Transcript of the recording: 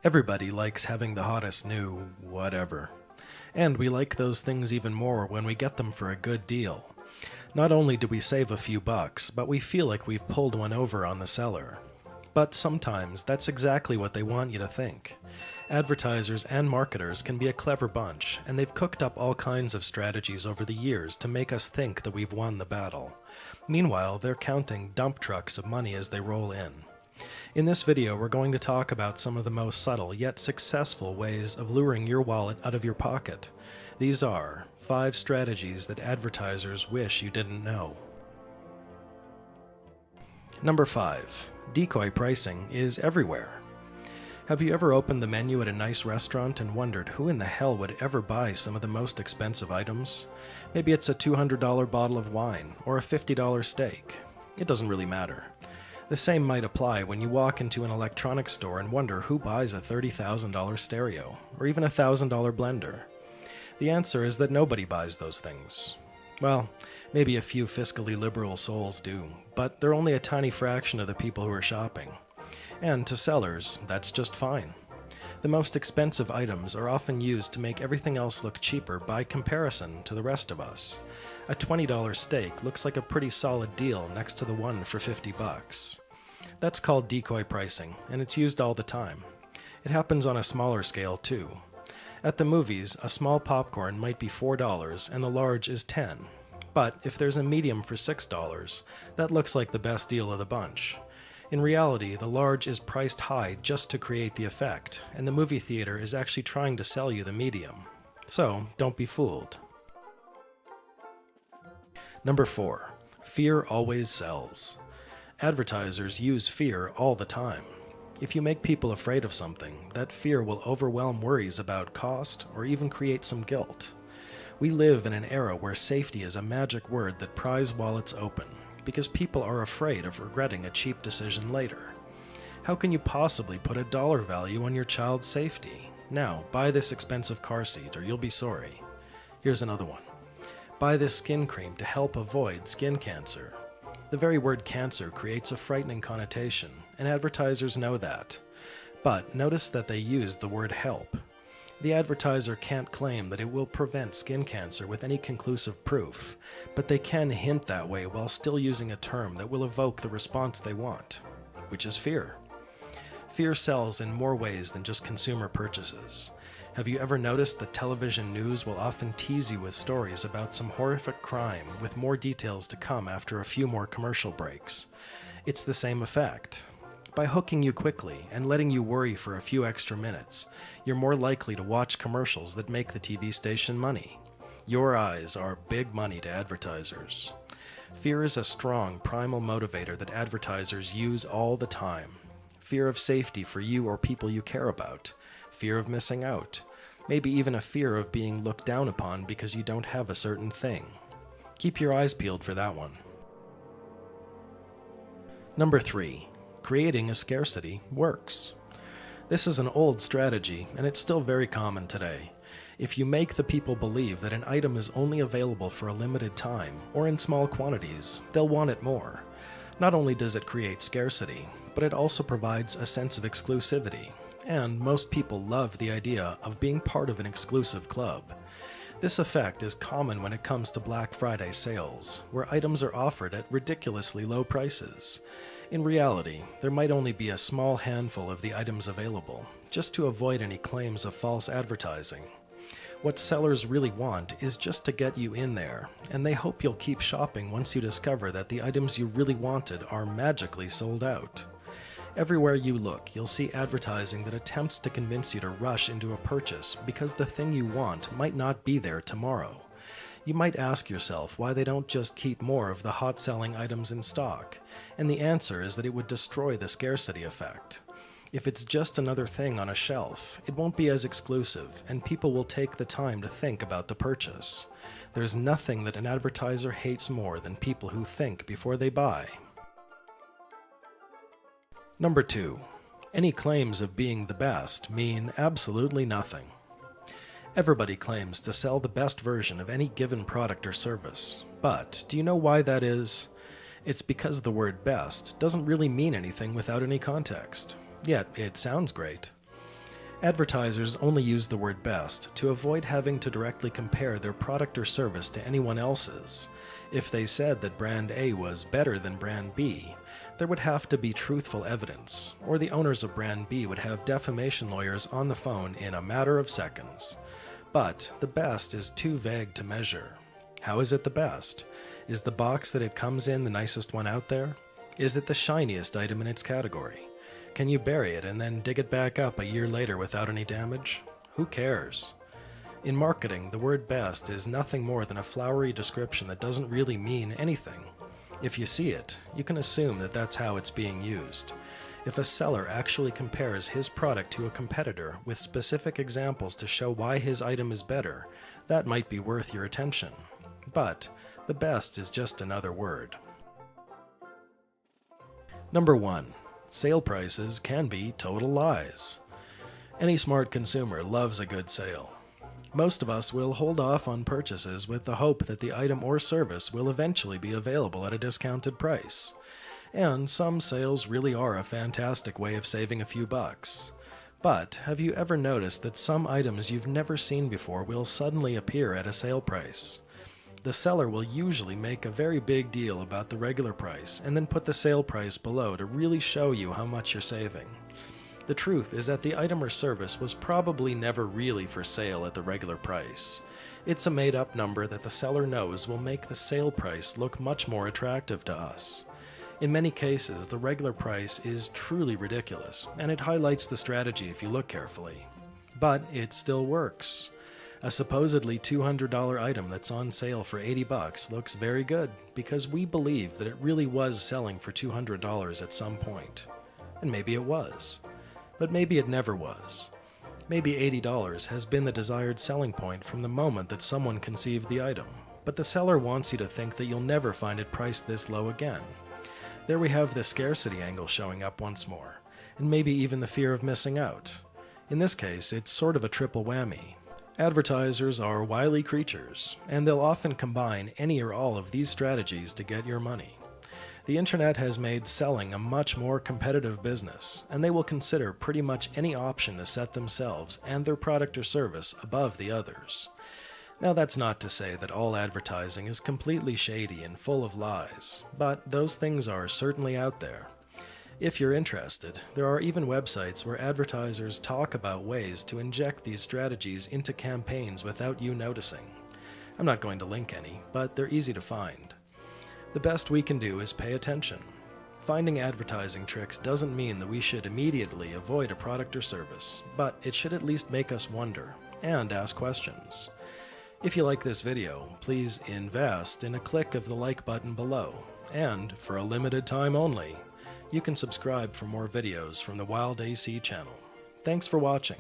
Everybody likes having the hottest new whatever. And we like those things even more when we get them for a good deal. Not only do we save a few bucks, but we feel like we've pulled one over on the seller. But sometimes that's exactly what they want you to think. Advertisers and marketers can be a clever bunch, and they've cooked up all kinds of strategies over the years to make us think that we've won the battle. Meanwhile, they're counting dump trucks of money as they roll in. In this video, we're going to talk about some of the most subtle yet successful ways of luring your wallet out of your pocket. These are 5 strategies that advertisers wish you didn't know. Number 5. Decoy pricing is everywhere. Have you ever opened the menu at a nice restaurant and wondered who in the hell would ever buy some of the most expensive items? Maybe it's a $200 bottle of wine or a $50 steak. It doesn't really matter. The same might apply when you walk into an electronics store and wonder who buys a $30,000 stereo or even a $1,000 blender. The answer is that nobody buys those things. Well, maybe a few fiscally liberal souls do, but they're only a tiny fraction of the people who are shopping. And to sellers, that's just fine. The most expensive items are often used to make everything else look cheaper by comparison to the rest of us. A $20 steak looks like a pretty solid deal next to the one for 50 bucks. That's called decoy pricing, and it's used all the time. It happens on a smaller scale too. At the movies, a small popcorn might be $4 and the large is $10. But if there's a medium for $6, that looks like the best deal of the bunch. In reality, the large is priced high just to create the effect, and the movie theater is actually trying to sell you the medium. So, don't be fooled. Number 4. Fear always sells. Advertisers use fear all the time. If you make people afraid of something, that fear will overwhelm worries about cost or even create some guilt. We live in an era where safety is a magic word that pries wallets open, because people are afraid of regretting a cheap decision later. How can you possibly put a dollar value on your child's safety? Now, buy this expensive car seat or you'll be sorry. Here's another one. Buy this skin cream to help avoid skin cancer. The very word cancer creates a frightening connotation, and advertisers know that. But notice that they use the word help. The advertiser can't claim that it will prevent skin cancer with any conclusive proof, but they can hint that way while still using a term that will evoke the response they want, which is fear. Fear sells in more ways than just consumer purchases. Have you ever noticed that television news will often tease you with stories about some horrific crime with more details to come after a few more commercial breaks? It's the same effect. By hooking you quickly and letting you worry for a few extra minutes, you're more likely to watch commercials that make the TV station money. Your eyes are big money to advertisers. Fear is a strong primal motivator that advertisers use all the time. Fear of safety for you or people you care about. Fear of missing out. Maybe even a fear of being looked down upon because you don't have a certain thing. Keep your eyes peeled for that one. Number 3. Creating a scarcity works. This is an old strategy, and it's still very common today. If you make the people believe that an item is only available for a limited time, or in small quantities, they'll want it more. Not only does it create scarcity, but it also provides a sense of exclusivity. And most people love the idea of being part of an exclusive club. This effect is common when it comes to Black Friday sales, where items are offered at ridiculously low prices. In reality, there might only be a small handful of the items available, just to avoid any claims of false advertising. What sellers really want is just to get you in there, and they hope you'll keep shopping once you discover that the items you really wanted are magically sold out. Everywhere you look, you'll see advertising that attempts to convince you to rush into a purchase because the thing you want might not be there tomorrow. You might ask yourself why they don't just keep more of the hot-selling items in stock, and the answer is that it would destroy the scarcity effect. If it's just another thing on a shelf, it won't be as exclusive, and people will take the time to think about the purchase. There's nothing that an advertiser hates more than people who think before they buy. Number 2. Any claims of being the best mean absolutely nothing. Everybody claims to sell the best version of any given product or service, but do you know why that is? It's because the word best doesn't really mean anything without any context, yet it sounds great. Advertisers only use the word best to avoid having to directly compare their product or service to anyone else's. If they said that brand A was better than brand B, there would have to be truthful evidence, or the owners of brand B would have defamation lawyers on the phone in a matter of seconds. But the best is too vague to measure. How is it the best? Is the box that it comes in the nicest one out there? Is it the shiniest item in its category? Can you bury it and then dig it back up a year later without any damage? Who cares? In marketing, the word best is nothing more than a flowery description that doesn't really mean anything. If you see it, you can assume that that's how it's being used. If a seller actually compares his product to a competitor with specific examples to show why his item is better, that might be worth your attention. But the best is just another word. Number 1. Sale prices can be total lies. Any smart consumer loves a good sale. Most of us will hold off on purchases with the hope that the item or service will eventually be available at a discounted price. And some sales really are a fantastic way of saving a few bucks. But have you ever noticed that some items you've never seen before will suddenly appear at a sale price? The seller will usually make a very big deal about the regular price and then put the sale price below to really show you how much you're saving. The truth is that the item or service was probably never really for sale at the regular price. It's a made-up number that the seller knows will make the sale price look much more attractive to us. In many cases, the regular price is truly ridiculous, and it highlights the strategy if you look carefully. But it still works. A supposedly $200 item that's on sale for $80 looks very good because we believe that it really was selling for $200 at some point. And maybe it was. But maybe it never was. Maybe $80 has been the desired selling point from the moment that someone conceived the item, but the seller wants you to think that you'll never find it priced this low again. There we have the scarcity angle showing up once more, and maybe even the fear of missing out. In this case, it's sort of a triple whammy. Advertisers are wily creatures, and they'll often combine any or all of these strategies to get your money. The internet has made selling a much more competitive business, and they will consider pretty much any option to set themselves and their product or service above the others. Now, that's not to say that all advertising is completely shady and full of lies, but those things are certainly out there. If you're interested, there are even websites where advertisers talk about ways to inject these strategies into campaigns without you noticing. I'm not going to link any, but they're easy to find. The best we can do is pay attention. Finding advertising tricks doesn't mean that we should immediately avoid a product or service, but it should at least make us wonder and ask questions. If you like this video, please invest in a click of the like button below, and for a limited time only, you can subscribe for more videos from the WildAC channel. Thanks for watching.